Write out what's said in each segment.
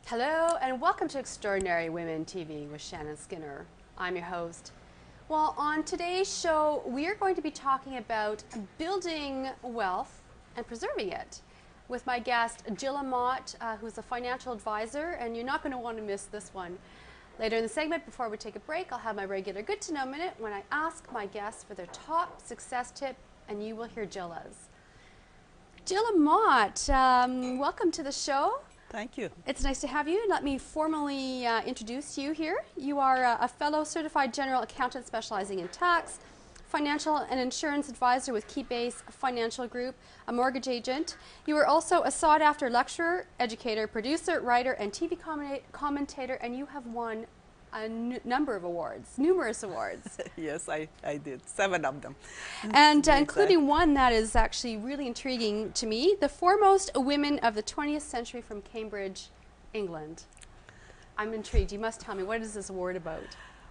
Hello and welcome to Extraordinary Women TV with Shannon Skinner. I'm your host. Well, on today's show, we are going to be talking about building wealth and preserving it with my guest, Jila Mott, who's a financial advisor, and you're not going to want to miss this one. Later in the segment, before we take a break, I'll have my regular Good to Know Minute when I ask my guests for their top success tip, and you will hear Jila's. Jila Mott, welcome to the show. Thank you. It's nice to have you. Let me formally introduce you here. You are a fellow certified general accountant specializing in tax, financial and insurance advisor with Keybase Financial Group, a mortgage agent. You are also a sought-after lecturer, educator, producer, writer, and TV commentator, and you have won a number of awards, numerous awards. Yes, I did. 7 of them. And including one that is actually really intriguing to me, the foremost women of the 20th century from Cambridge, England. I'm intrigued. You must tell me, what is this award about?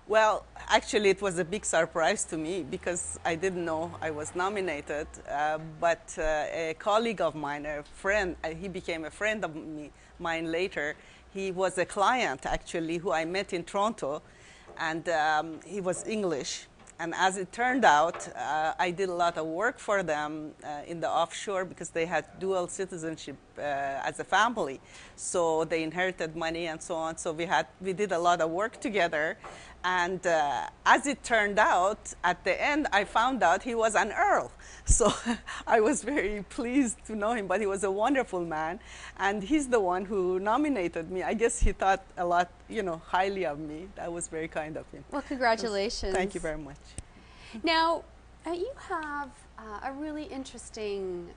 Well, actually, it was a big surprise to me because I didn't know I was nominated. But a colleague of mine, a friend, he became a friend of mine later. He was a client, actually, who I met in Toronto, and he was English. And as it turned out, I did a lot of work for them in the offshore because they had dual citizenship as a family. So they inherited money and so on. So we did a lot of work together. And as it turned out, at the end, I found out he was an earl. So I was very pleased to know him, but he was a wonderful man. And he's the one who nominated me. I guess he thought a lot, highly of me. That was very kind of him. Well, congratulations. Thank you very much. Now, you have a really interesting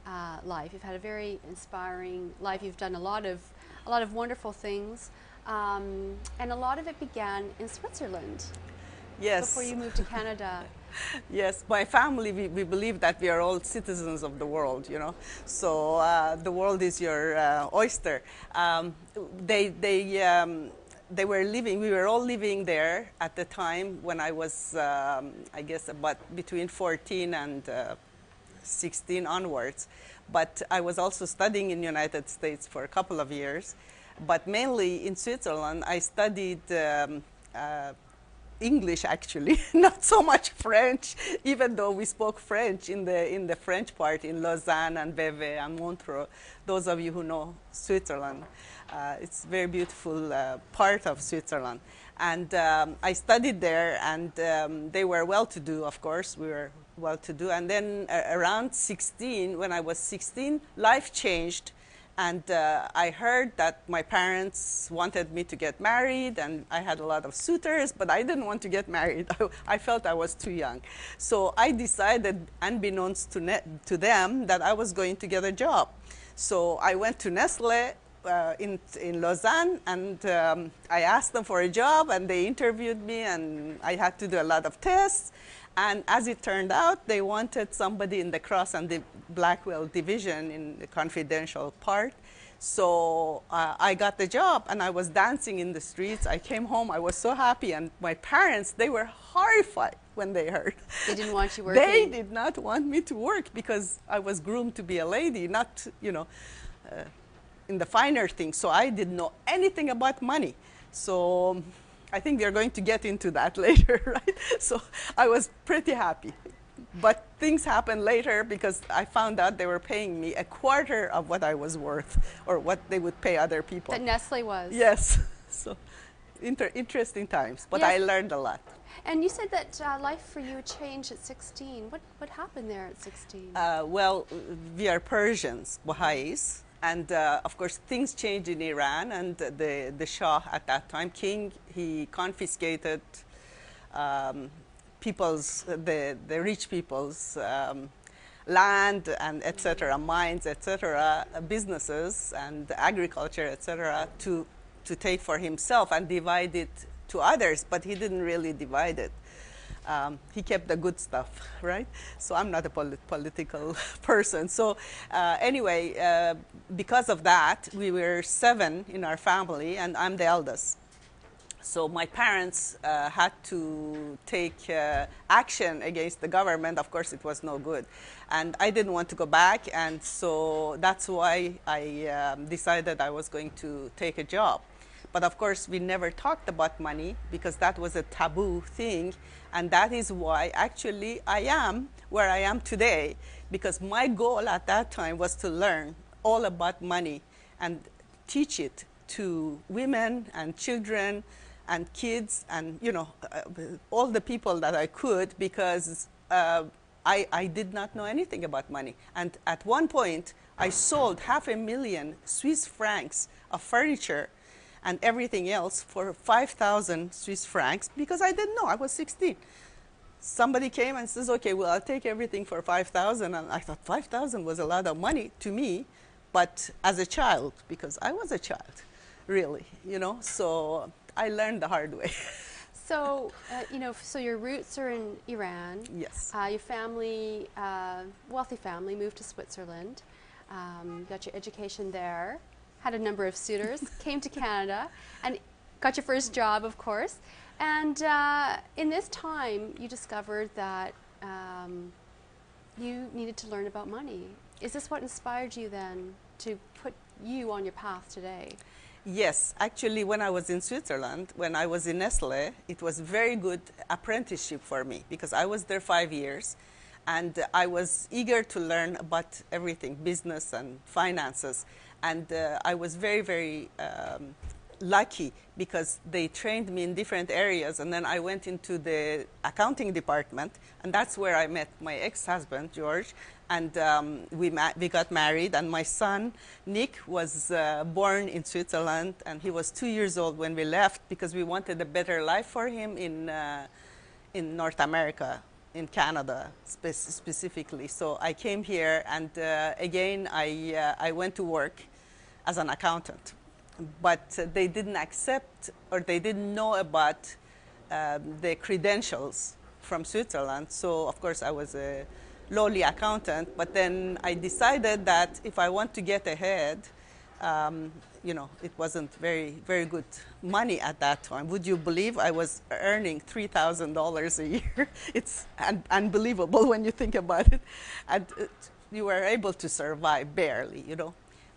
life. You've had a very inspiring life. You've done a lot of wonderful things. And a lot of it began in Switzerland. Yes. Before you moved to Canada. Yes, my family, we believe that we are all citizens of the world, So the world is your oyster. We were all living there at the time when I was, I guess, about between 14 and 16 onwards. But I was also studying in the United States for a couple of years. But mainly in Switzerland, I studied English, actually, not so much French, even though we spoke French in the French part in Lausanne and Vevey and Montreux. Those of you who know Switzerland, it's a very beautiful part of Switzerland. And I studied there, and they were well-to-do, of course. We were well-to-do. And then around 16, when I was 16, life changed. And I heard that my parents wanted me to get married, and I had a lot of suitors, but I didn't want to get married. I felt I was too young. So I decided, unbeknownst to them, that I was going to get a job. So I went to Nestle in Lausanne, and I asked them for a job, and they interviewed me, and I had to do a lot of tests. And as it turned out, they wanted somebody in the Cross and the Blackwell division in the confidential part. So I got the job, and I was dancing in the streets. I came home. I was so happy. And my parents, they were horrified when they heard. They didn't want you working? They did not want me to work because I was groomed to be a lady, not, in the finer things. So I didn't know anything about money. So I think they're going to get into that later, right? So I was pretty happy. But things happened later because I found out they were paying me a quarter of what I was worth, or what they would pay other people. That Nestle was? Yes. So interesting times, but yes. I learned a lot. And you said that life for you changed at 16. What happened there at 16? Well, we are Persians, Baha'is. And of course, things changed in Iran, and the Shah at that time, king, he confiscated the rich people's land and etc., mines, etc., businesses and agriculture, etc., to take for himself and divide it to others. But he didn't really divide it. He kept the good stuff, right? So I'm not a political person. So anyway, because of that, we were 7 in our family, and I'm the eldest. So my parents had to take action against the government. Of course, it was no good. And I didn't want to go back, and so that's why I decided I was going to take a job. But of course, we never talked about money because that was a taboo thing. And that is why actually I am where I am today, because my goal at that time was to learn all about money and teach it to women and children and kids and, you know, all the people that I could, because I did not know anything about money. And at one point, I sold 500,000 Swiss francs of furniture and everything else for 5,000 Swiss francs because I didn't know. I was 16. Somebody came and says, okay, well, I'll take everything for 5,000. And I thought 5,000 was a lot of money to me, but as a child, because I was a child, really, you know. So I learned the hard way. So, you know, so your roots are in Iran. Yes. Your family, wealthy family, moved to Switzerland. Got your education there, had a number of suitors, came to Canada, and got your first job, of course. And in this time, you discovered that you needed to learn about money. Is this what inspired you then to put you on your path today? Yes, actually, when I was in Switzerland, when I was in Nestle, it was very good apprenticeship for me because I was there 5 years. And I was eager to learn about everything, business and finances. And I was very, very lucky because they trained me in different areas. And then I went into the accounting department. And that's where I met my ex-husband, George. And we got married. And my son, Nick, was born in Switzerland. And he was 2 years old when we left because we wanted a better life for him in North America. In Canada specifically. So I came here and again I went to work as an accountant. But they didn't accept or they didn't know about the credentials from Switzerland. So of course I was a lowly accountant, but then I decided that if I want to get ahead, you know, it wasn't very, very good money at that time. Would you believe I was earning $3,000 a year? It's unbelievable when you think about it. And you were able to survive barely, you know.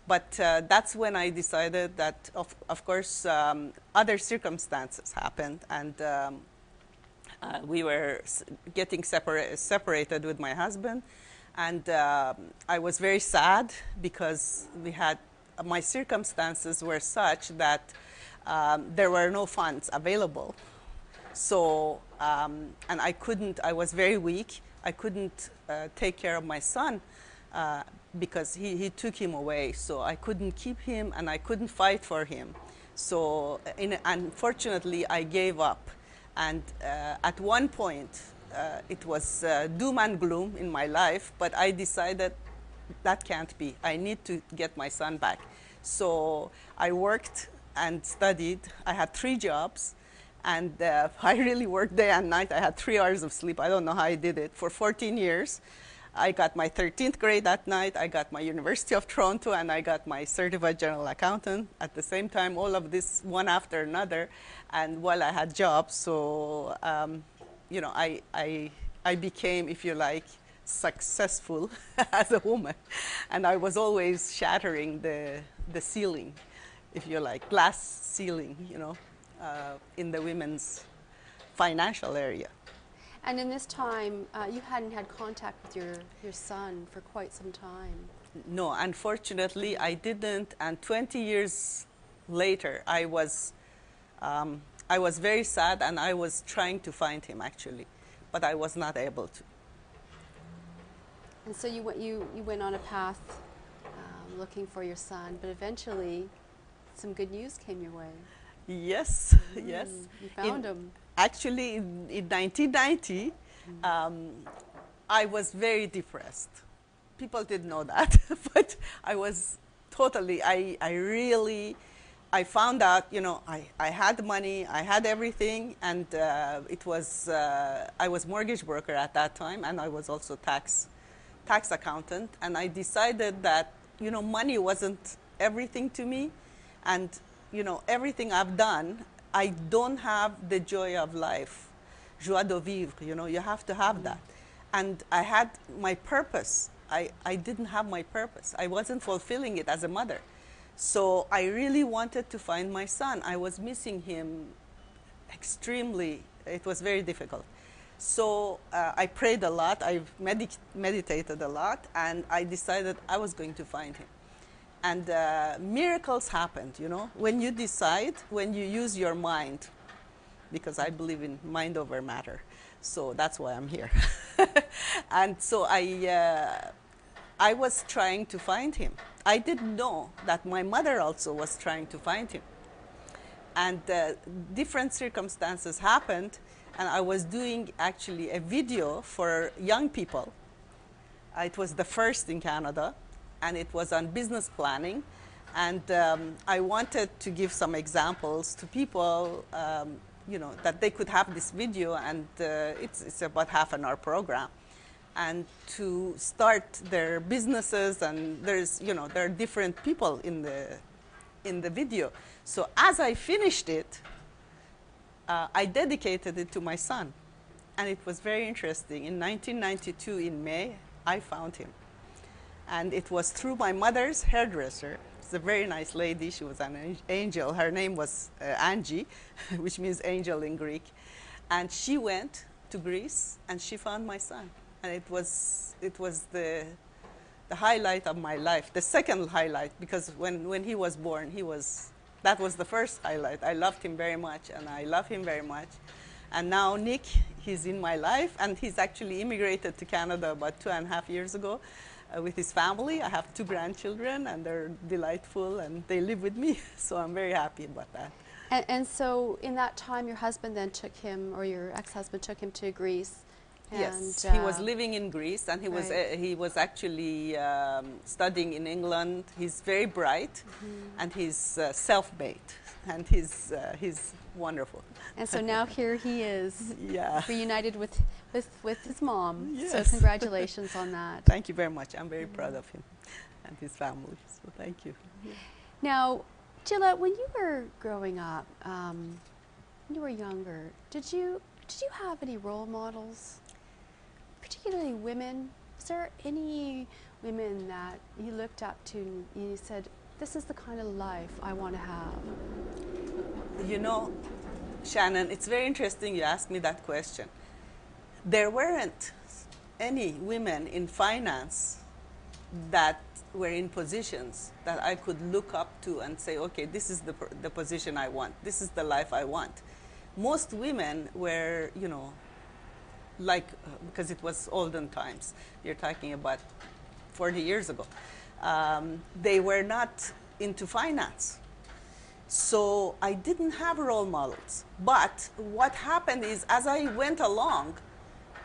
But that's when I decided that, of course, other circumstances happened. And we were getting separated with my husband. And I was very sad because my circumstances were such that there were no funds available. So, and I was very weak. I couldn't take care of my son because he took him away. So I couldn't keep him and I couldn't fight for him. So unfortunately, I gave up. And at one point, it was doom and gloom in my life, but I decided that can't be. I need to get my son back. So I worked and studied. I had 3 jobs, and I really worked day and night. I had 3 hours of sleep. I don't know how I did it. For 14 years, I got my 13th grade that night. I got my University of Toronto, and I got my certified general accountant at the same time, all of this one after another, and while I had jobs. So, you know, I became, if you like, successful as a woman, and I was always shattering the ceiling, if you like, glass ceiling, you know, in the women's financial area. And in this time, you hadn't had contact with your son for quite some time. No, unfortunately, I didn't. And 20 years later, I was very sad, and I was trying to find him actually, but I was not able to. And so you went on a path looking for your son, but eventually some good news came your way. Yes, yes. You found him. Actually, in 1990, I was very depressed. People didn't know that, but I was totally, I found out, you know, I had money, I had everything, and I was mortgage broker at that time, and I was also tax accountant, and I decided that, you know, money wasn't everything to me, and, you know, everything I've done, I don't have the joy of life, joie de vivre, you know, you have to have that. And I had my purpose. I didn't have my purpose. I wasn't fulfilling it as a mother. So I really wanted to find my son. I was missing him extremely. It was very difficult. So I prayed a lot, I meditated a lot, and I decided I was going to find him. And miracles happened, you know, when you decide, when you use your mind, because I believe in mind over matter. So that's why I'm here. And so I was trying to find him. I didn't know that my mother also was trying to find him. And different circumstances happened, and I was doing actually a video for young people. It was the first in Canada, and it was on business planning. And I wanted to give some examples to people, you know, that they could have this video, and it's about half an hour program, and to start their businesses. And there's, you know, there are different people in the video. So as I finished it, I dedicated it to my son. And it was very interesting. In 1992, in May, I found him. And it was through my mother's hairdresser. It's a very nice lady. She was an angel. Her name was Angie, which means angel in Greek. And she went to Greece, and she found my son. And it was the highlight of my life, the second highlight, because when he was born, that was the first highlight. I loved him very much, and I love him very much. And now Nick, he's in my life, and he's actually immigrated to Canada about 2.5 years ago with his family. I have 2 grandchildren, and they're delightful, and they live with me, so I'm very happy about that. And so in that time, your husband then took him, or your ex-husband took him to Greece. Yes, And, he was living in Greece, and he was actually studying in England. He's very bright, and he's self-made, and he's wonderful. And so now here he is, Yeah. reunited with his mom. Yes. So congratulations on that. Thank you very much. I'm very proud of him and his family. So thank you. Now, Jila, when you were growing up, when you were younger, did you have any role models, particularly women? Was there any women that you looked up to and you said, this is the kind of life I want to have? You know, Shannon, it's very interesting you asked me that question. There weren't any women in finance that were in positions that I could look up to and say, okay, this is the position I want. This is the life I want. Most women were, you know, like, because it was olden times. You're talking about 40 years ago. They were not into finance. So I didn't have role models. But what happened is, as I went along,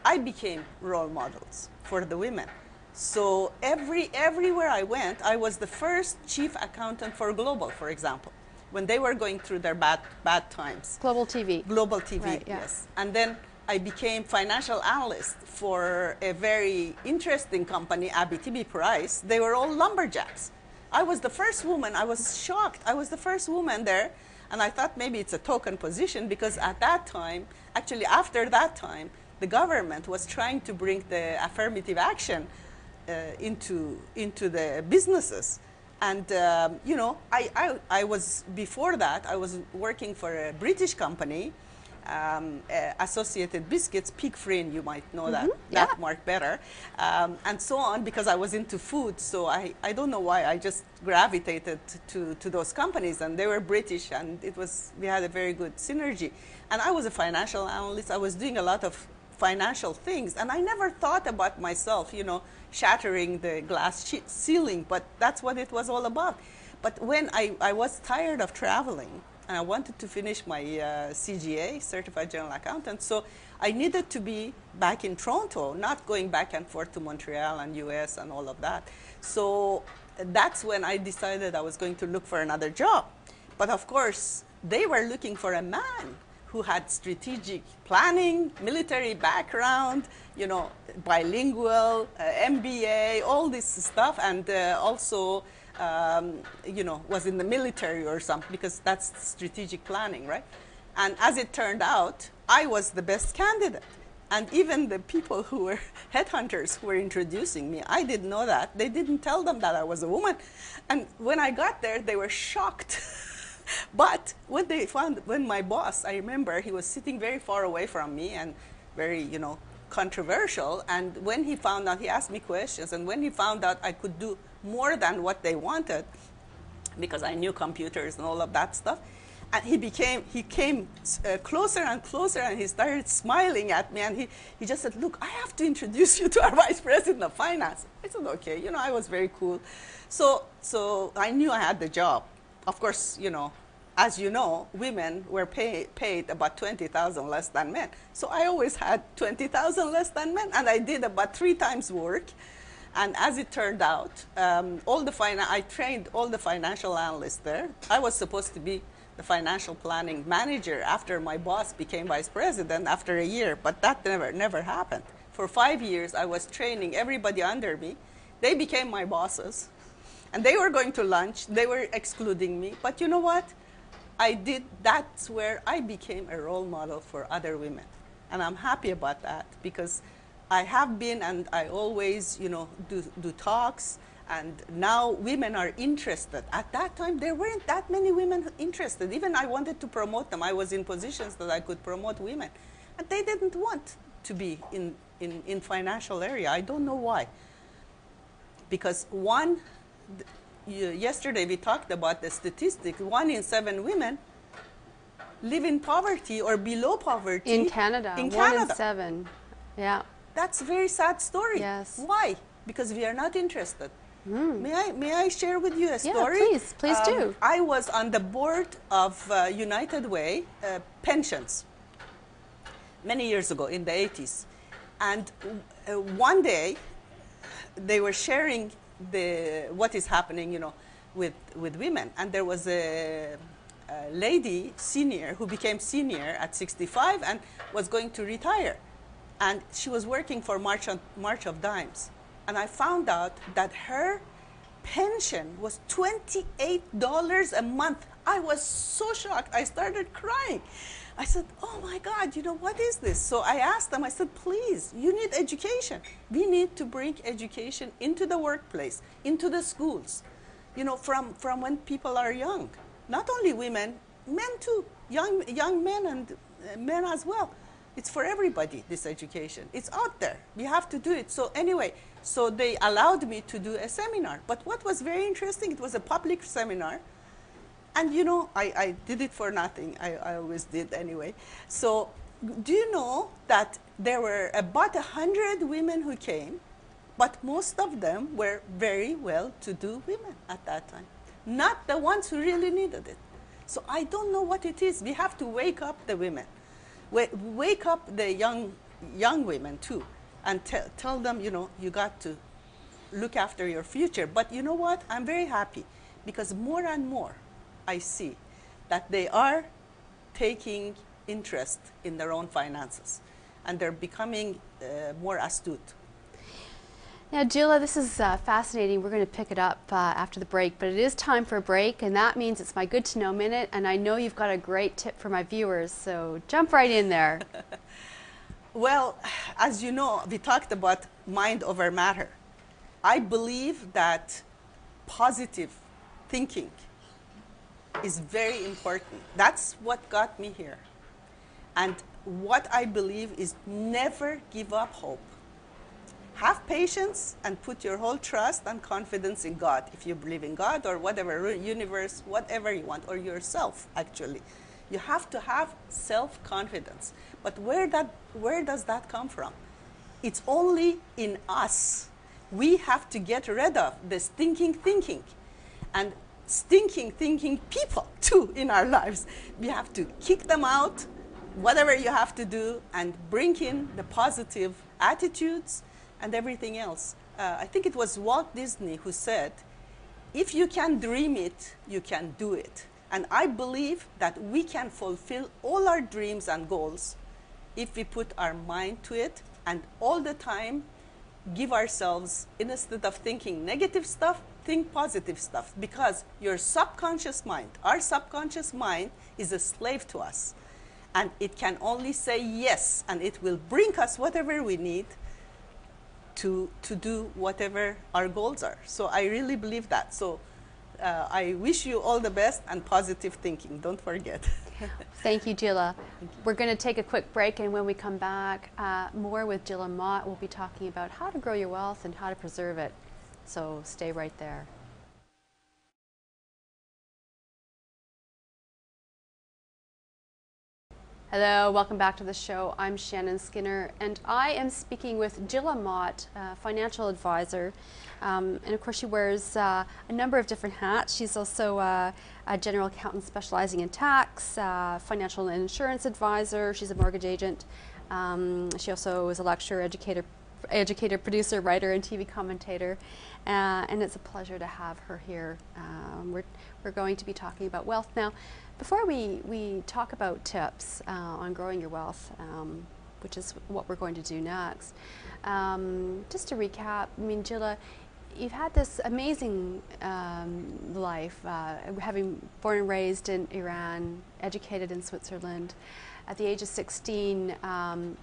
I became role models for the women. So everywhere I went, I was the first chief accountant for Global, for example, when they were going through their bad times. Global TV. Global TV, right, yeah. yes. And then I became financial analyst for a very interesting company, Abducted Price. They were all lumberjacks. I was the first woman. I was shocked. I was the first woman there. And I thought maybe it's a token position, because at that time, actually after that time, the government was trying to bring the affirmative action into the businesses. And, you know, I was, before that, I was working for a British company, Associated Biscuits, Pig Freen, you might know that mark better, and so on, because I was into food. So I don't know why, I just gravitated to those companies, and they were British, and we had a very good synergy. And I was a financial analyst. I was doing a lot of financial things, and I never thought about myself, you know, shattering the glass ceiling, but that's what it was all about. But when I was tired of traveling, and I wanted to finish my CGA, Certified General Accountant, so I needed to be back in Toronto, not going back and forth to Montreal and US and all of that. So that's when I decided I was going to look for another job. But of course, they were looking for a man who had strategic planning, military background, you know, bilingual, MBA, all this stuff, and also, you know, was in the military or something, because that's strategic planning, right? And as it turned out, I was the best candidate. And even the people who were headhunters who were introducing me, I didn't know that. They didn't tell them that I was a woman. And when I got there, they were shocked. But when they found, when my boss, I remember, he was sitting very far away from me and very, you know, controversial. And when he found out, he asked me questions. And when he found out I could do more than what they wanted, because I knew computers and all of that stuff, and he came closer and closer, and he started smiling at me, and he just said, look, I have to introduce you to our vice president of finance. I said, okay, you know, I was very cool. So I knew I had the job. Of course, you know, as you know, women were paid about $20,000 less than men. So I always had $20,000 less than men, and I did about 3 times work. And as it turned out, I trained all the financial analysts there. I was supposed to be the financial planning manager after my boss became vice president after a year, but that never happened. For 5 years, I was training everybody under me. They became my bosses. And they were going to lunch. They were excluding me. But you know what? That's where I became a role model for other women. And I'm happy about that, because I have been, and I always, you know, do talks. And now women are interested. At that time, there weren't that many women interested. Even I wanted to promote them. I was in positions that I could promote women. And they didn't want to be in financial area. I don't know why. Because yesterday we talked about the statistics. 1 in 7 women live in poverty or below poverty. In Canada. In 1 Canada. in 7. Yeah. That's a very sad story. Yes. Why? Because we are not interested. May I share with you a story? Yeah, please do. I was on the board of United Way pensions many years ago in the 80s. And one day they were sharing what is happening, you know, with women. And there was a lady, senior, who became senior at 65 and was going to retire. And she was working for March of Dimes. And I found out that her pension was $28 a month. I was so shocked. I started crying. I said, oh my God, you know, what is this? So I asked them, I said, please, you need education. We need to bring education into the workplace, into the schools, you know, from when people are young. Not only women, men too, young men and men as well. It's for everybody, this education. It's out there. We have to do it. So anyway, so they allowed me to do a seminar. But what was very interesting, it was a public seminar. And you know, I did it for nothing. I always did anyway. So do you know that there were about 100 women who came, but most of them were very well-to-do women at that time. Not the ones who really needed it. So I don't know what it is. We have to wake up the women. Wake up the young women too, and tell them, you know, you got to look after your future. But you know what? I'm very happy, because more and more I see that they are taking interest in their own finances, and they're becoming more astute. Now, Jila, this is fascinating. We're going to pick it up after the break, but it is time for a break, and that means it's my Good to Know Minute, and I know you've got a great tip for my viewers, so jump right in there. Well, as you know, we talked about mind over matter. I believe that positive thinking is very important. That's what got me here. And what I believe is never give up hope. Have patience and put your whole trust and confidence in God. If you believe in God or whatever, universe, whatever you want, or yourself, actually. You have to have self-confidence. But where does that come from? It's only in us. We have to get rid of the stinking thinking. And stinking thinking people, too, in our lives. We have to kick them out, whatever you have to do, and bring in the positive attitudes and everything else. I think it was Walt Disney who said, if you can dream it, you can do it. And I believe that we can fulfill all our dreams and goals if we put our mind to it and all the time give ourselves, instead of thinking negative stuff, think positive stuff. Because your subconscious mind, our subconscious mind is a slave to us. and it can only say yes, and it will bring us whatever we need to do whatever our goals are. So I really believe that. So I wish you all the best and positive thinking. Don't forget. Thank you, Jila. We're going to take a quick break, and when we come back, more with Jila Mott. We'll be talking about how to grow your wealth and how to preserve it. So stay right there. Hello, welcome back to the show. I'm Shannon Skinner, and I am speaking with Jila Mott, financial advisor. And of course, she wears a number of different hats. She's also a general accountant specializing in tax, financial and insurance advisor. She's a mortgage agent. She also is a lecturer, educator, producer, writer, and TV commentator. And it's a pleasure to have her here. We're going to be talking about wealth now. Before we talk about tips on growing your wealth, which is what we're going to do next, just to recap, I mean, Jila, you've had this amazing life, having born and raised in Iran, educated in Switzerland. At the age of 16,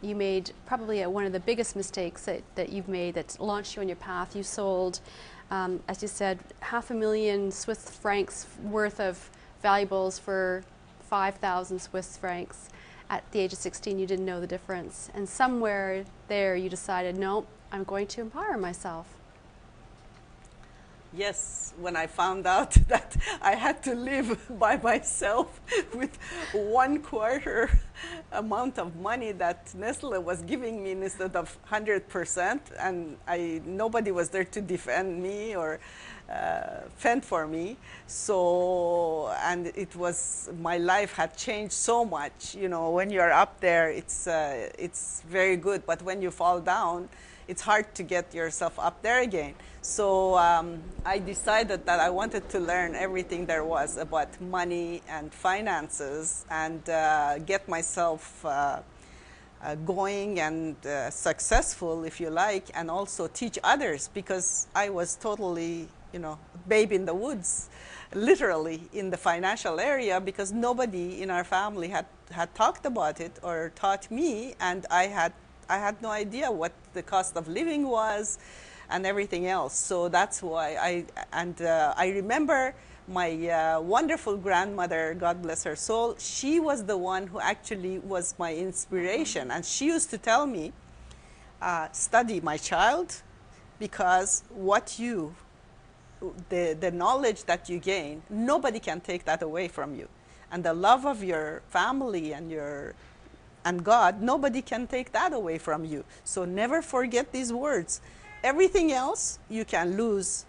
you made probably one of the biggest mistakes that you've made that launched you on your path. You sold, as you said, 500,000 Swiss francs worth of valuables for 5,000 Swiss francs. At the age of 16, you didn't know the difference. And somewhere there, you decided, no, I'm going to empower myself. Yes, when I found out that I had to live by myself with 1/4 amount of money that Nestle was giving me instead of 100%, and nobody was there to defend me or fend for me. So, and it was, my life had changed so much. You know, when you're up there, it's very good, but when you fall down, it's hard to get yourself up there again. So I decided that I wanted to learn everything there was about money and finances and get myself going and successful, if you like, and also teach others, because I was totally, babe in the woods, literally in the financial area, because nobody in our family had talked about it or taught me, and I had no idea what the cost of living was and everything else. So that's why I remember my wonderful grandmother, God bless her soul. She was the one who actually was my inspiration, and she used to tell me, study, my child, because the knowledge that you gain, nobody can take that away from you. And the love of your family and God, nobody can take that away from you. So never forget these words. Everything else you can lose.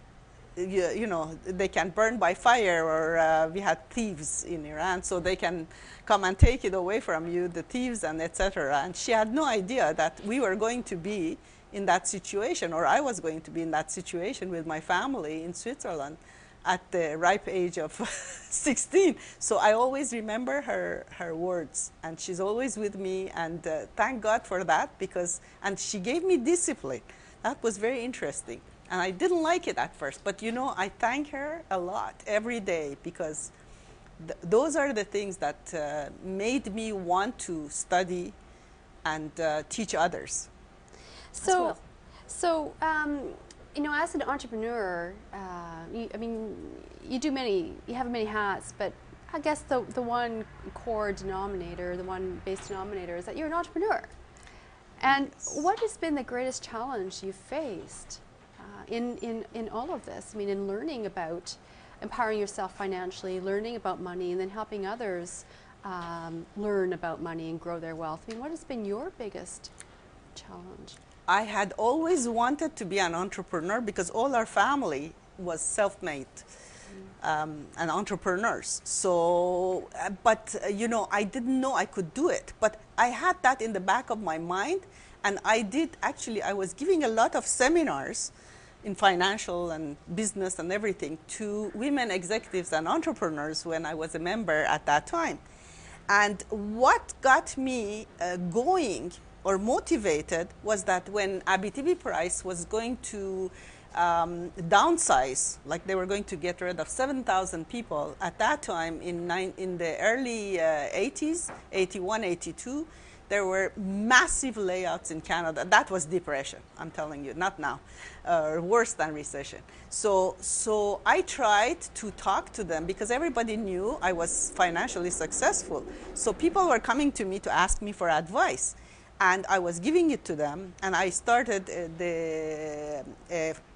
They can burn by fire, or we had thieves in Iran, so they can come and take it away from you, the thieves and etc. And she had no idea that we were going to be in that situation, or I was going to be in that situation with my family in Switzerland at the ripe age of 16. So I always remember her words, and she's always with me, and thank God for that, and she gave me discipline. That was very interesting, and I didn't like it at first, but I thank her a lot every day, because those are the things that made me want to study and teach others. So as an entrepreneur, you have many hats, but I guess the one core denominator, the one base denominator, is that you're an entrepreneur. And what has been the greatest challenge you've faced in all of this? I mean, in learning about empowering yourself financially, learning about money, and then helping others learn about money and grow their wealth. I mean, what has been your biggest challenge? I had always wanted to be an entrepreneur, because all our family was self-made and entrepreneurs. So, but I didn't know I could do it. But I had that in the back of my mind, and I was giving a lot of seminars in financial and business and everything to women executives and entrepreneurs when I was a member at that time. And what got me going or motivated was that when Abitibi Price was going to downsize, like they were going to get rid of 7,000 people. At that time, in the early 80s, 81, 82, there were massive layouts in Canada. That was depression, I'm telling you, not now, worse than recession. So I tried to talk to them because everybody knew I was financially successful. So people were coming to me to ask me for advice. And I was giving it to them, and I started the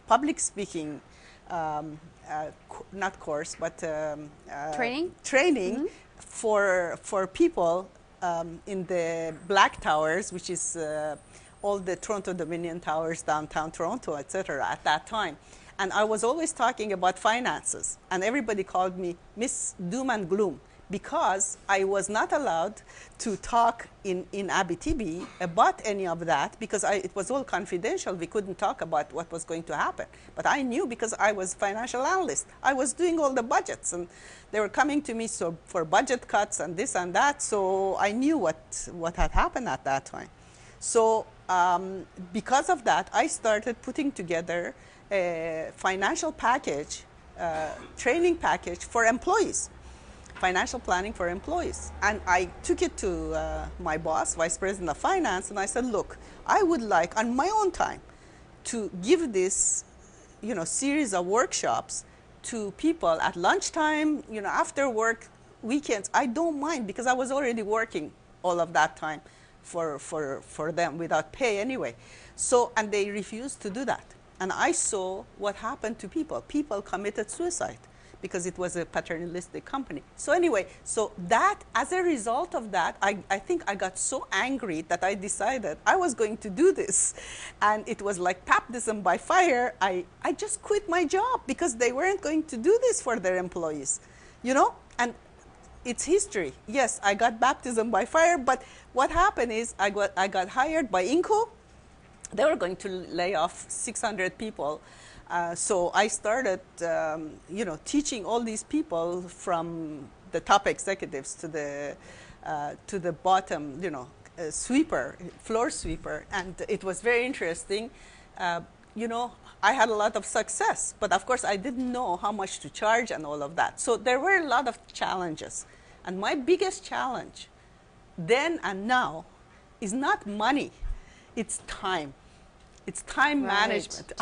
public speaking, not course, but training mm-hmm. for people in the Black Towers, which is all the Toronto Dominion Towers, downtown Toronto, etc. at that time. And I was always talking about finances, and everybody called me Miss Doom and Gloom, because I was not allowed to talk in Abitibi about any of that, because it was all confidential. We couldn't talk about what was going to happen. But I knew, because I was financial analyst. I was doing all the budgets, and they were coming to me for budget cuts and this and that, so I knew what had happened at that time. So because of that, I started putting together a financial package, training package for employees. Financial planning for employees. And I took it to my boss, Vice President of Finance, and I said, look, I would like, on my own time, to give this, series of workshops to people at lunchtime, after work, weekends. I don't mind, because I was already working all of that time for them without pay anyway. So, and they refused to do that. And I saw what happened to people. People committed suicide, because it was a paternalistic company. So anyway, so that, as a result of that, I think I got so angry that I decided I was going to do this. And it was like baptism by fire. I just quit my job, because they weren't going to do this for their employees, And it's history. Yes, I got baptism by fire, but what happened is I got hired by Inco. They were going to lay off 600 people. So I started, teaching all these people, from the top executives to the bottom, sweeper, floor sweeper, and it was very interesting. I had a lot of success, but of course I didn't know how much to charge and all of that. So there were a lot of challenges, and my biggest challenge then and now is not money, it's time. It's time management.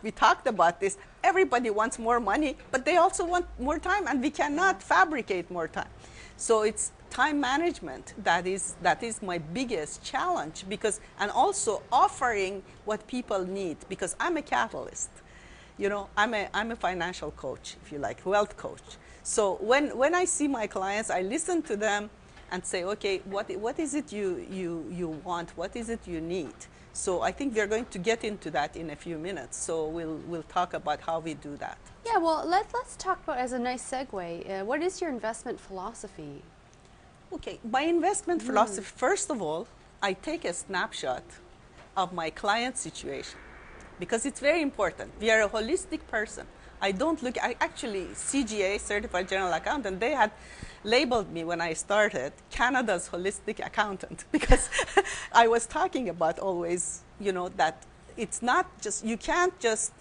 We talked about this. Everybody wants more money, but they also want more time, and we cannot fabricate more time. So it's time management that is my biggest challenge, and also offering what people need, because I'm a catalyst. I'm a financial coach, if you like, wealth coach. So when I see my clients, I listen to them and say, okay, what is it you want? What is it you need? So I think we're going to get into that in a few minutes. So we'll talk about how we do that. Yeah, well, let's talk about, as a nice segue, what is your investment philosophy? Okay, my investment philosophy, first of all, I take a snapshot of my client situation, because it's very important. We are a holistic person. Actually, CGA, Certified General Accountant, they had labeled me when I started Canada's holistic accountant, because I was talking about always, that it's not just, you can't just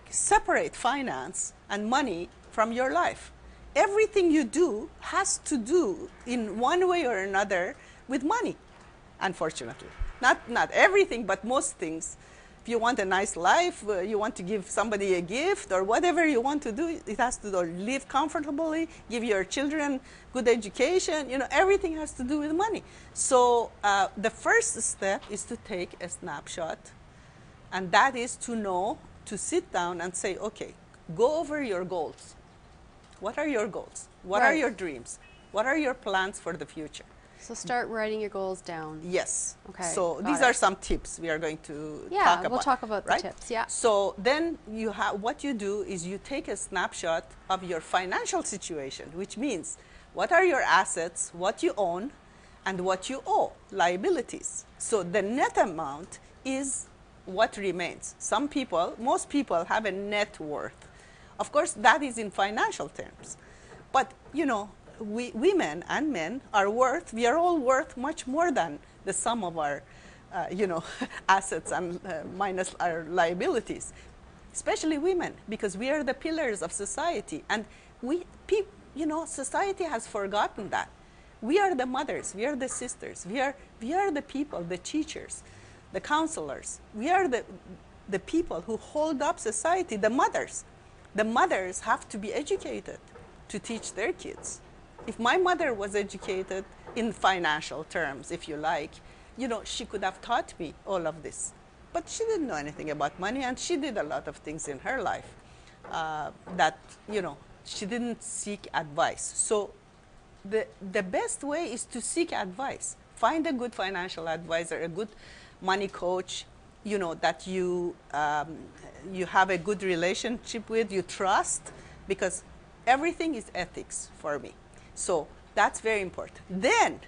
separate finance and money from your life. Everything you do has to do in one way or another with money, unfortunately. Not everything, but most things. If you want a nice life, you want to give somebody a gift, or whatever you want to do, it has to live comfortably, give your children good education. Everything has to do with money. So the first step is to take a snapshot, and that is to sit down and say, okay, go over your goals. What are your goals? What are your dreams? What are your plans for the future? So start writing your goals down. Yes. Okay. So these are some tips we are going to talk about. Yeah, we'll talk about the tips. Yeah. So then what you do is you take a snapshot of your financial situation, which means what are your assets, what you own, and what you owe, liabilities. So the net amount is what remains. Most people have a net worth. Of course, that is in financial terms. But, women and men we are all worth much more than the sum of our assets and minus our liabilities, especially women, because we are the pillars of society. And society has forgotten that. We are the mothers, we are the sisters, we are the people, the teachers, the counselors. We are the people who hold up society, the mothers. The mothers have to be educated to teach their kids. If my mother was educated in financial terms, if you like, she could have taught me all of this. But she didn't know anything about money, and she did a lot of things in her life that, she didn't seek advice. So the best way is to seek advice. Find a good financial advisor, a good money coach, that you have a good relationship with, you trust, because everything is ethics for me. So that's very important. Then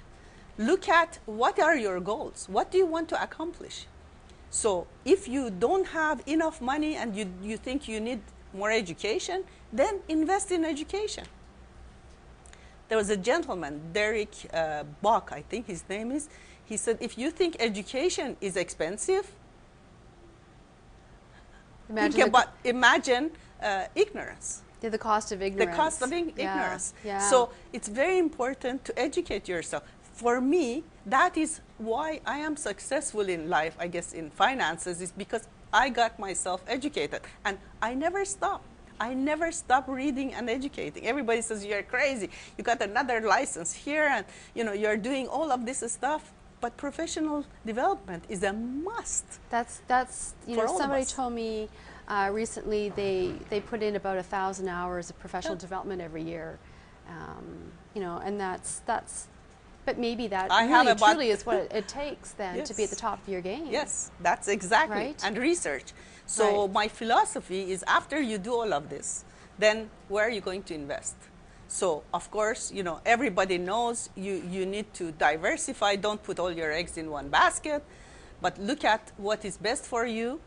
look at what are your goals. What do you want to accomplish? So if you don't have enough money and you think you need more education, then invest in education. There was a gentleman, Derek Bach, I think his name is. He said, if you think education is expensive, imagine ignorance. Yeah, the cost of ignorance. The cost of ignorance. Yeah. So it's very important to educate yourself. For me, that is why I am successful in life, I guess, in finances, is because I got myself educated. And I never stop. I never stop reading and educating. Everybody says, you're crazy. You got another license here, and you're doing all of this stuff. But professional development is a must. That's somebody told me recently they put in about 1,000 hours of professional development every year, and that's. But maybe that really truly is what it takes then to be at the top of your game. Yes, that's exactly right? And research. So my philosophy is, after you do all of this, then where are you going to invest? So of course, everybody knows you need to diversify. Don't put all your eggs in one basket, but look at what is best for you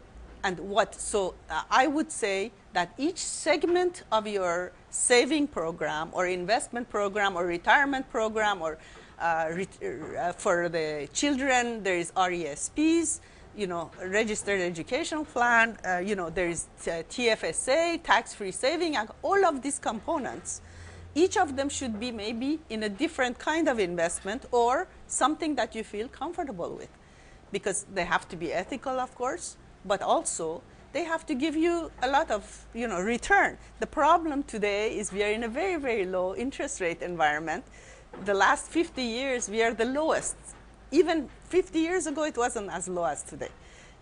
and what. So I would say that each segment of your saving program or investment program or retirement program, or for the children, there is RESPs, registered educational plan, there is TFSA, tax-free saving, and all of these components. Each of them should be maybe in a different kind of investment or something that you feel comfortable with, because they have to be ethical, of course, but also they have to give you a lot of return. The problem today is we are in a very, very low interest rate environment. The last 50 years, we are the lowest. Even 50 years ago, it wasn't as low as today.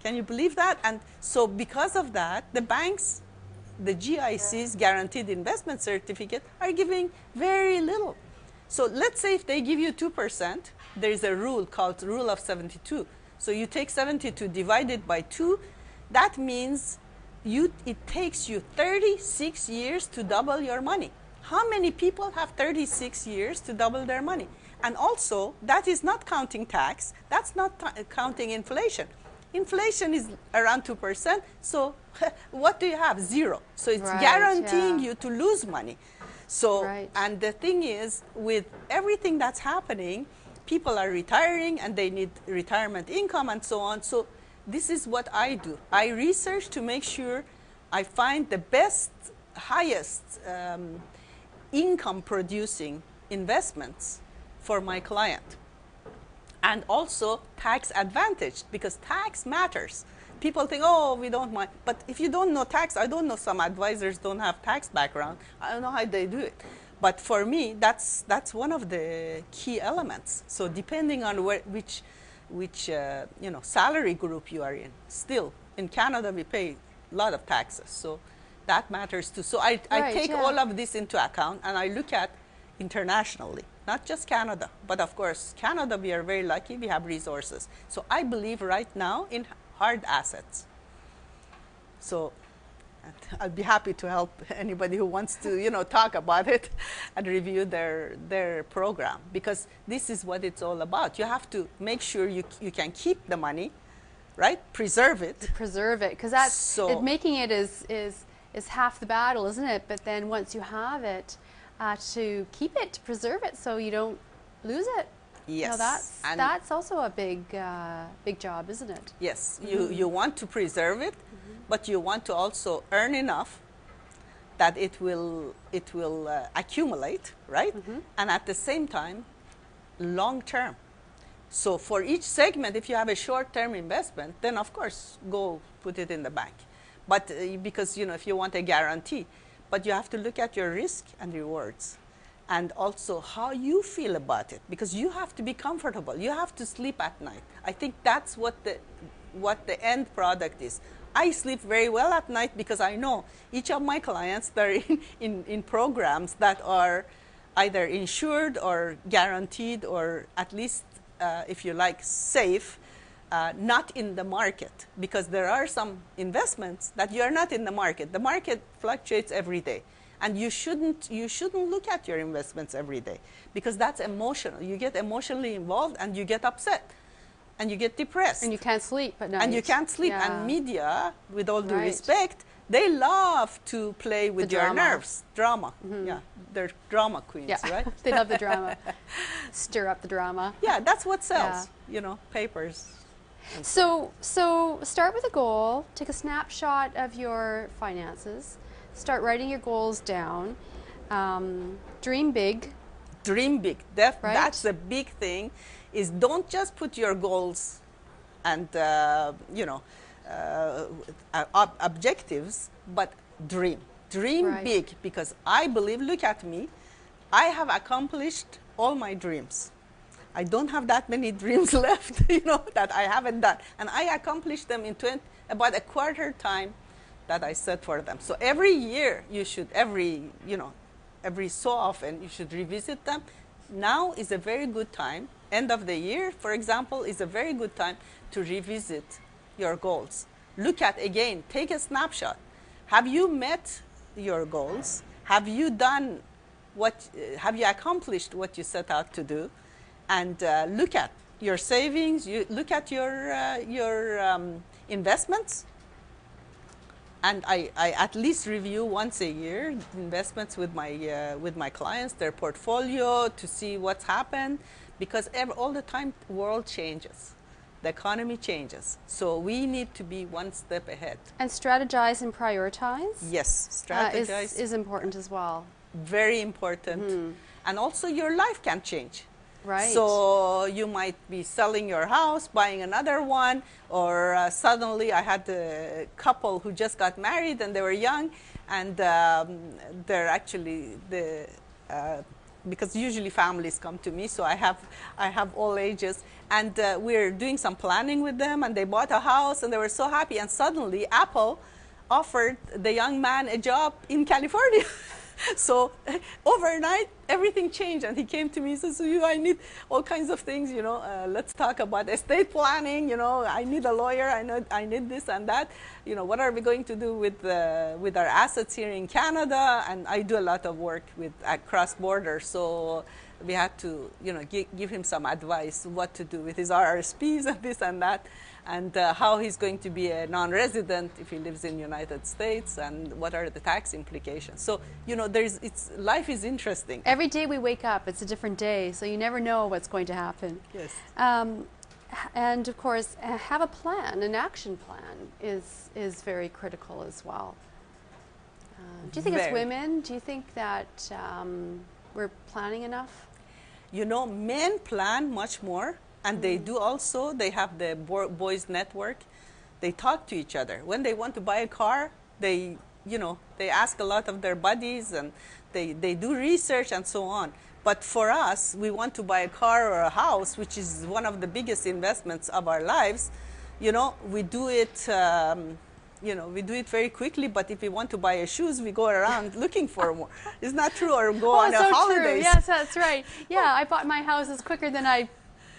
Can you believe that? And so because of that, the banks, the GICs, guaranteed investment certificate, are giving very little. So let's say if they give you 2%, there is a rule called rule of 72. So you take 72 divided by 2, that means it takes you 36 years to double your money. How many people have 36 years to double their money? And also, that is not counting tax. That's not counting inflation. Inflation is around 2%. So what do you have? Zero. So it's guaranteeing you to lose money. So, and the thing is, with everything that's happening, people are retiring and they need retirement income and so on. So this is what I do. I research to make sure I find the best, highest income producing investments for my client. And also tax advantaged, because tax matters. People think, oh, we don't mind. But if you don't know tax, I don't know, some advisors don't have tax background. I don't know how they do it. But for me, that's one of the key elements. So depending on which salary group you are in, still in Canada we pay a lot of taxes. So that matters too. So I take all of this into account, and I look at internationally, not just Canada, but of course Canada, we are very lucky, we have resources. So I believe right now in hard assets. So I'll be happy to help anybody who wants to talk about it and review their program, because this is what it's all about. You have to make sure you can keep the money, right? Preserve it. Preserve it, because that's making it is half the battle, isn't it? But then once you have it, to keep it, to preserve it, so you don't lose it. Yes. Now that's also a big job, isn't it? Yes, you want to preserve it, but you want to also earn enough that it will accumulate, right? And at the same time, long term. So for each segment, if you have a short-term investment, then of course go put it in the bank. But because if you want a guarantee, but you have to look at your risk and rewards, and also how you feel about it, because you have to be comfortable. You have to sleep at night. I think that's what the end product is. I sleep very well at night because I know each of my clients, they're in programs that are either insured or guaranteed, or at least, if you like, safe, not in the market. Because there are some investments that you are not in the market. The market fluctuates every day. And you shouldn't look at your investments every day, because that's emotional. You get emotionally involved and you get upset. And you get depressed. And you can't sleep at night. And you can't sleep. Yeah. And media, with all due Right. respect, they love to play with The your drama. nerves. Drama. Yeah, they're drama queens, Yeah, right? they love the drama. Stir up the drama. Yeah, that's what sells, papers. So start with a goal. Take a snapshot of your finances. Start writing your goals down. Dream big. Dream big. Right? That's the big thing, is don't just put your goals and, objectives, but dream. Dream Right. big, because I believe, look at me, I have accomplished all my dreams. I don't have that many dreams left, that I haven't done. And I accomplished them in about a quarter time that I set for them. So every year you should, every so often you should revisit them. Now is a very good time. End of the year, for example, is a very good time to revisit your goals. Look at, again, take a snapshot. Have you met your goals? Have you done have you accomplished what you set out to do? And look at your savings, you look at your investments. And I at least review once a year investments with my clients, their portfolio, to see what's happened, because all the time world changes, the economy changes, so we need to be one step ahead. And strategize and prioritize. Yes, strategize is important as well. Very important. And also your life can change. Right. So you might be selling your house, buying another one, or suddenly I had a couple who just got married and they were young, and they're actually because usually families come to me, so I have all ages, and we're doing some planning with them, and they bought a house and they were so happy, and suddenly Apple offered the young man a job in California. So overnight, everything changed, and he came to me and says, I need all kinds of things, let's talk about estate planning, I need a lawyer, I need this and that, what are we going to do with our assets here in Canada? And I do a lot of work across borders, so we had to, give him some advice, what to do with his RRSPs and this and that, and how he's going to be a non-resident if he lives in the United States, and what are the tax implications. So, life is interesting. Every day we wake up, it's a different day, so you never know what's going to happen. Yes. And of course, have a plan, an action plan is very critical as well. Do you think as women, do you think that we're planning enough? Men plan much more. And they do also, they have the boys network. They talk to each other. When they want to buy a car, they ask a lot of their buddies, and they do research and so on. But for us, we want to buy a car or a house, which is one of the biggest investments of our lives. We do it, we do it very quickly, but if we want to buy shoes, we go around looking for more. Isn't that true? Or go on a holidays. True. Yes, that's right. Yeah, I bought my houses quicker than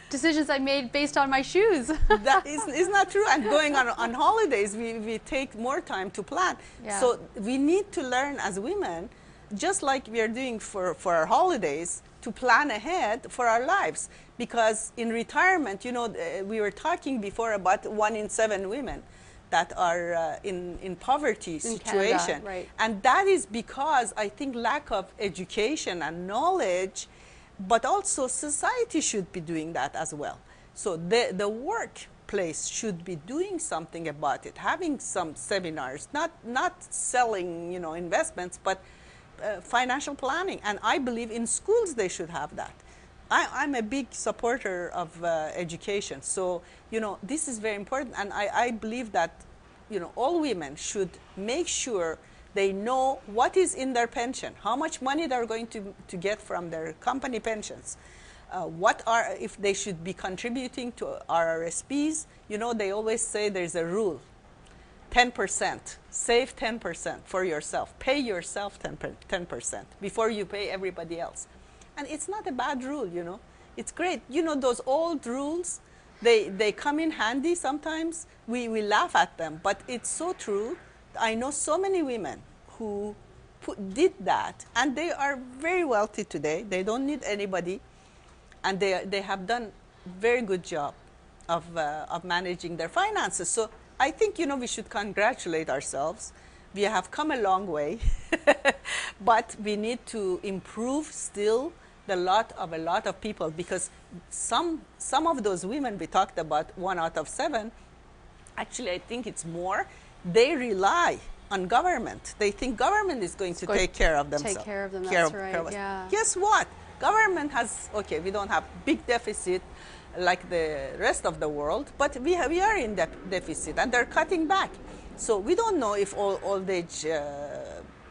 decisions I made based on my shoes. That is not true. And going on holidays, we take more time to plan. Yeah. So we need to learn as women, just like we are doing for our holidays, to plan ahead for our lives. Because in retirement, we were talking before about 1 in 7 women that are in poverty situation. Canada, right. And that is because I think lack of education and knowledge but also society should be doing that as well. So the workplace should be doing something about it, having some seminars, not selling, you know, investments, but financial planning. And I believe in schools they should have that. I'm a big supporter of education. So, you know, this is very important. And I believe that, you know, all women should make sure they know what is in their pension, how much money they're going to get from their company pensions, if they should be contributing to RRSPs. You know, they always say there's a rule, 10%, save 10% for yourself, pay yourself 10% before you pay everybody else. And it's not a bad rule, you know. It's great. You know, those old rules, they come in handy sometimes. We laugh at them, but it's so true. I know so many women who did that, and they are very wealthy today. They don't need anybody, and they have done very good job of managing their finances. So I think, you know, we should congratulate ourselves. We have come a long way, but we need to improve still a lot of people, because some of those women we talked about, 1 out of 7, actually I think it's more, they rely on government. They think government is going to take care of themselves. Take care of them, that's right, yeah. Guess what? Government has, okay, we don't have big deficit like the rest of the world, but we are in deficit, and they're cutting back. So we don't know if old age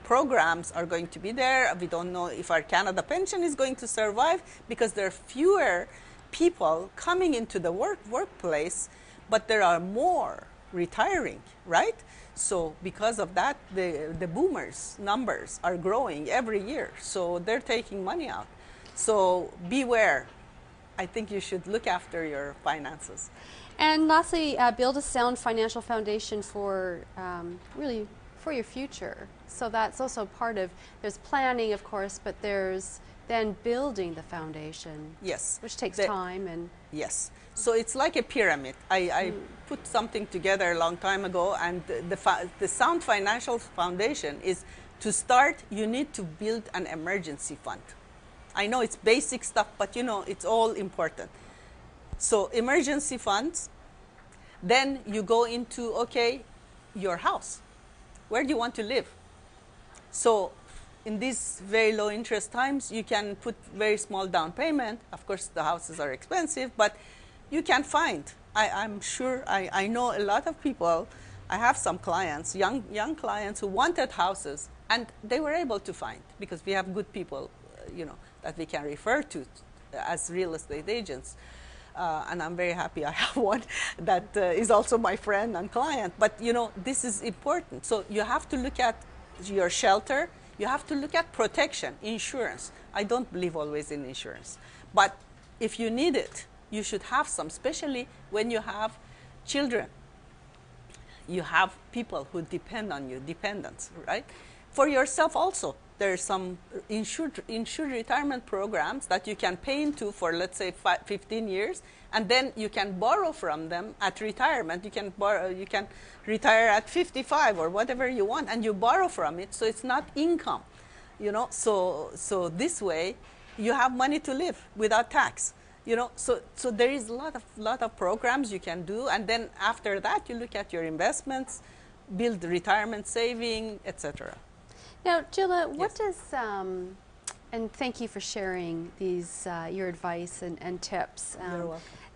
programs are going to be there. We don't know if our Canada pension is going to survive, because there are fewer people coming into the workplace, but there are more retiring, right? So because of that, the boomers numbers are growing every year. So they're taking money out. So beware. I think you should look after your finances. And lastly, build a sound financial foundation for really for your future. So that's also part of, there's planning, of course, but there's then building the foundation. Yes. Which takes time. And yes. So it's like a pyramid. I put something together a long time ago, and the sound financial foundation is, to start, you need to build an emergency fund. I know it's basic stuff, but you know, it's all important. So emergency funds, then you go into, okay, your house. Where do you want to live? So in these very low interest times, you can put very small down payment. Of course, the houses are expensive, but you can find. I'm sure, I know a lot of people. I have some clients, young clients who wanted houses, and they were able to find, because we have good people, you know, that we can refer to as real estate agents. And I'm very happy I have one that is also my friend and client. But, you know, this is important. So you have to look at your shelter. You have to look at protection, insurance. I don't believe always in insurance. But if you need it, you should have some, especially when you have children. You have people who depend on you, dependents, right? For yourself also. There are some insured retirement programs that you can pay into for, let's say, 15 years, and then you can borrow from them at retirement. You can retire at 55 or whatever you want, and you borrow from it, so it's not income, you know. So this way, you have money to live without tax, you know. So there is a lot of programs you can do, and then after that, you look at your investments, build retirement saving, etc. Now, Jila, what does, and thank you for sharing these, your advice and tips. You're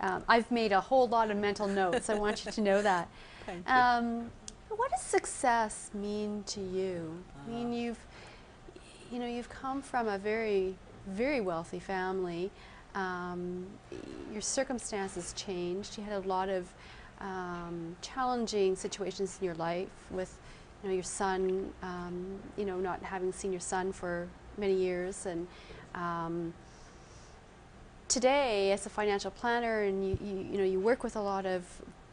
welcome. I've made a whole lot of mental notes. I want you to know that. Thank you. What does success mean to you? I mean, you've come from a very, very wealthy family. Your circumstances changed. You had a lot of challenging situations in your life with, you know, your son, you know, not having seen your son for many years, and today, as a financial planner, and you know, you work with a lot of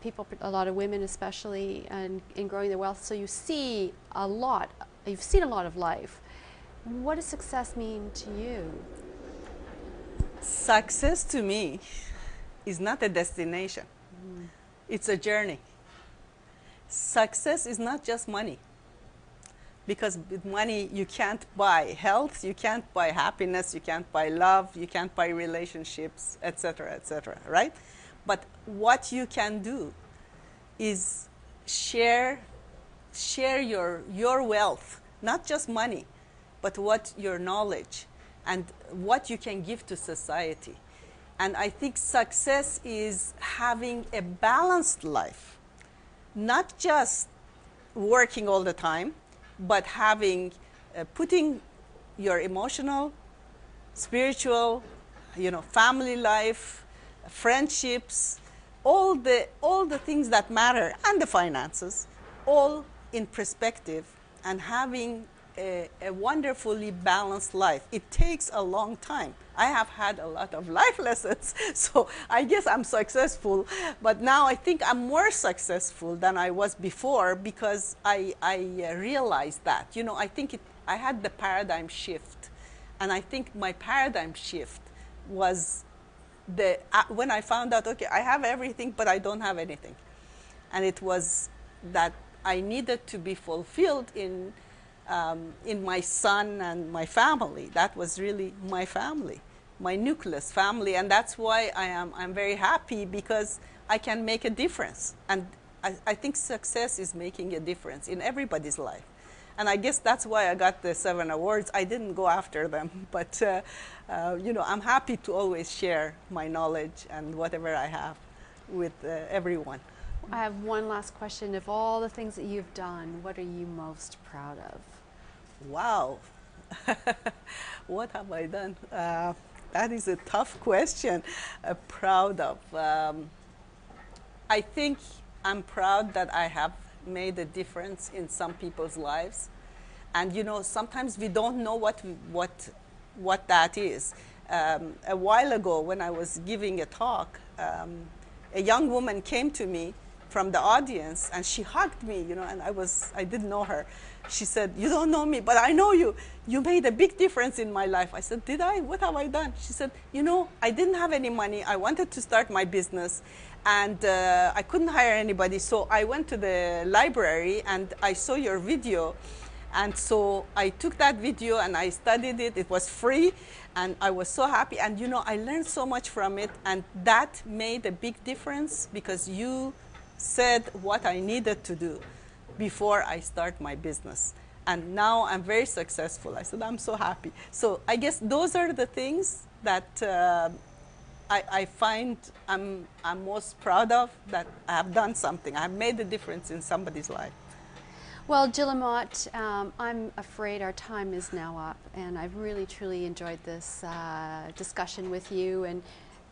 people, a lot of women especially, and in growing their wealth. So you see a lot. You've seen a lot of life. What does success mean to you? Success to me is not a destination. It's a journey. Success is not just money. because with money you can't buy health, you can't buy happiness, you can't buy love, you can't buy relationships, etc., right? But what you can do is share your wealth, not just money, but what your knowledge and what you can give to society. And I think success is having a balanced life, not just working all the time, but having, putting your emotional, spiritual, family life, friendships, all the things that matter, and the finances, all in perspective, and having a wonderfully balanced life. It takes a long time. I have had a lot of life lessons, so I guess I'm successful, but now I think I'm more successful than I was before, because I realized that. I think I had the paradigm shift, and I think my paradigm shift was when I found out, okay, I have everything, but I don't have anything. And it was that I needed to be fulfilled in my son and my family. That was really my family, my nucleus family, and that's why I'm very happy, because I can make a difference. And I think success is making a difference in everybody's life. And I guess that's why I got the 7 awards. I didn't go after them, but I'm happy to always share my knowledge and whatever I have with everyone. I have one last question. Of all the things that you've done, what are you most proud of? Wow. What have I done? That is a tough question. Proud of. I think I'm proud that I have made a difference in some people's lives. And sometimes we don't know what that is. A while ago, when I was giving a talk, a young woman came to me from the audience, and she hugged me, and I didn't know her. She said, "You don't know me, but I know you. You made a big difference in my life." I said, "Did I? What have I done?" She said, "I didn't have any money. I wanted to start my business, and I couldn't hire anybody. So I went to the library, and I saw your video. And so I took that video, and I studied it. It was free, and I was so happy. And, I learned so much from it. And that made a big difference, because you said what I needed to do before I start my business. And now I'm very successful." I said, "I'm so happy." So I guess those are the things that I find I'm most proud of, that I have done something. I have made a difference in somebody's life. Well, Jila Mott, I'm afraid our time is now up, and I've really, truly enjoyed this discussion with you. And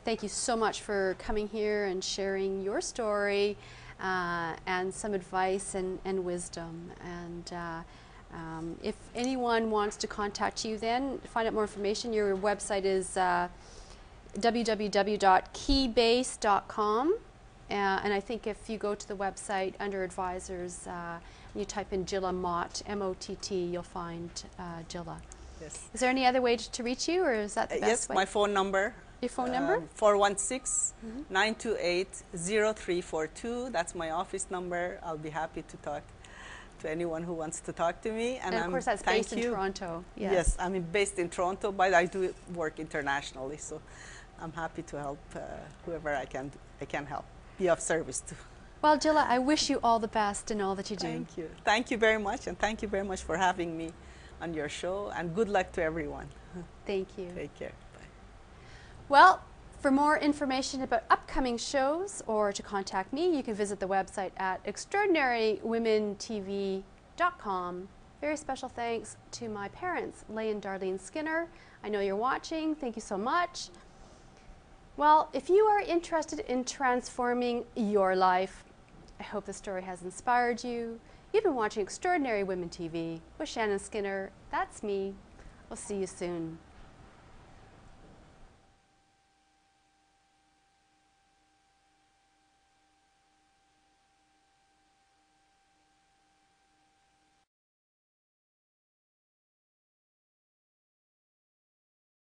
thank you so much for coming here and sharing your story and some advice and wisdom. And if anyone wants to contact you, then find out more information, your website is www.keybase.com. And I think if you go to the website under advisors, you type in Jila Mott, M-O-T-T, you'll find Jila. Yes. Is there any other way to reach you, or is that the best yes, way? my phone number. Your phone number? 416-928-0342. That's my office number. I'll be happy to talk to anyone who wants to talk to me. And of course, that's based in Toronto. Yes, I'm based in Toronto, but I do work internationally, so I'm happy to help whoever I can help, be of service to. Well, Jila, I wish you all the best in all that you do. Thank you. Thank you very much, and thank you very much for having me on your show, and good luck to everyone. Thank you. Take care. Bye. Well, for more information about upcoming shows or to contact me, you can visit the website at extraordinarywomentv.com. Very special thanks to my parents, Leigh and Darlene Skinner. I know you're watching. Thank you so much. Well, if you are interested in transforming your life, I hope the story has inspired you. You've been watching Extraordinary Women TV with Shannon Skinner. That's me. We'll see you soon.